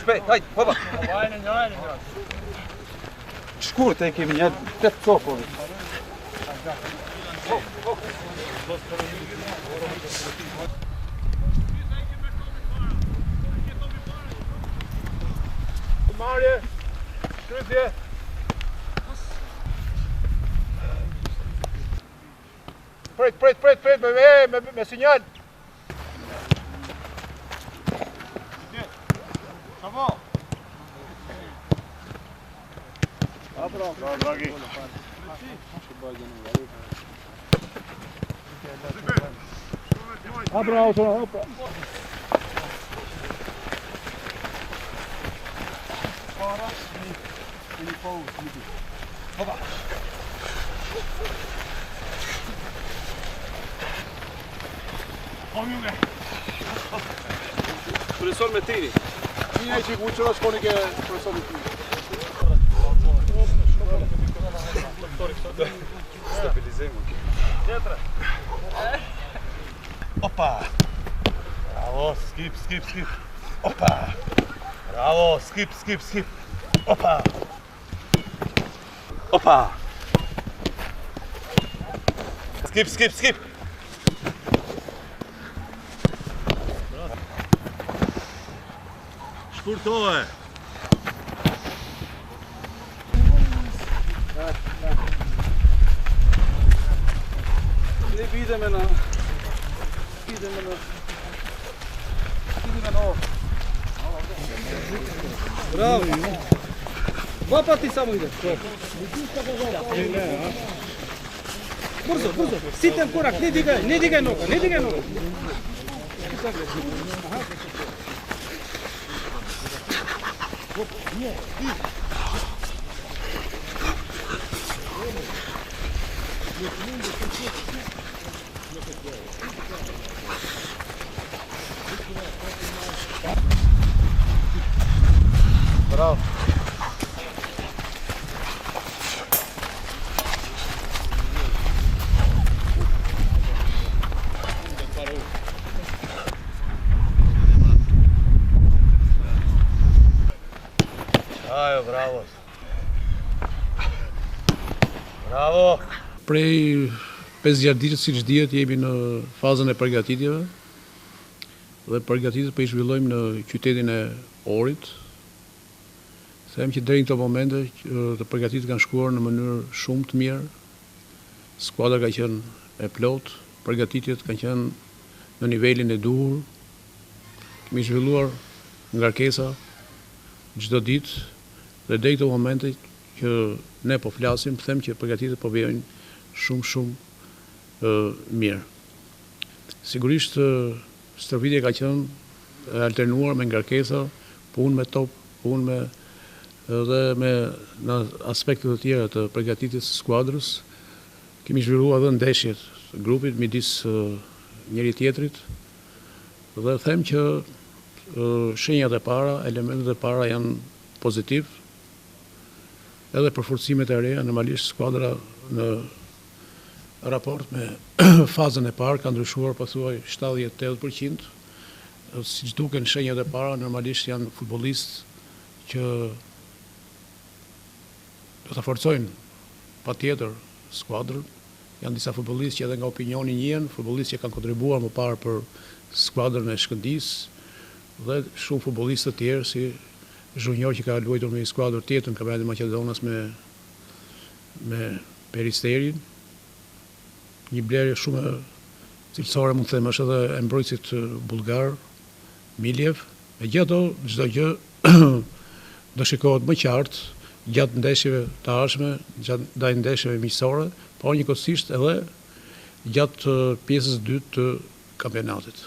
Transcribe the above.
shpejt, hajde, hopa. Shkurt e kemi një 8 copë. Marje, shkrytje. Prit, me sinjal. Bravo. Bravo, dragi. Bravo, opa. Para, një pauzë, një ditë. Hopa. Profesor me tiri. Një e që ku qëra shkoni ke profesor me tiri. Stabilizejmo. Tjetra. Opa. Bravo, skip. Opa. Bravo, skip. Opa. Skip. Shkurtohe. Ne bide me në. Bravo. Vapa ti samo ide. Brzo. Sitem korak, ne digaj noga. Bravo. Bravo. Prej 5 ditës siç dihet jemi në fazën e përgatitjeve dhe përgatitjet po I zhvillojmë në qytetin e Orit. Them që deri në këto momente të përgatitjet kanë shkuar në mënyrë shumë të mirë. Skuadra ka qenë e plot, përgatitjet kanë qenë në nivelin e duhur. Kemi zhvilluar ngarkesa çdo ditë dhe deri këto momente që ne po flasim, them që përgatitjet po vijnë shumë mirë. Sigurisht stërvitja ka qenë e alternuar me ngarkesa, punë me top, punë me në aspekte të tjera të përgatitjes së skuadrës. Kemi zhvilluar edhe ndeshjet të grupit midis njëri tjetrit dhe them që shenjat e para, elementet e para janë pozitiv. Edhe përforcimet e reja, normalisht skuadra në raport me fazën e parë ka ndryshuar pothuaj 70-80%. Siç duken shenjat e para, normalisht janë futbollistë që do ta forcojnë patjetër skuadrën. Janë disa futbollistë që edhe nga opinioni njihen, futbollistë që kanë kontribuar më parë për skuadrën e Shkëndijës dhe shumë futbollistë të tjerë si Zhunjor që ka luajtur me një skuadër tjetër në Kampionatin e Maqedonas me Peristerin. Një blerje shumë cilësore, mund të them, është edhe e mbrojtësit bullgar, Miljev. Megjithatë, çdo gjë do shikohet më qartë gjatë ndeshjeve të ardhshme, gjatë ndeshjeve miqësore, por njëkohësisht edhe gjatë pjesës së dytë të kampionatit.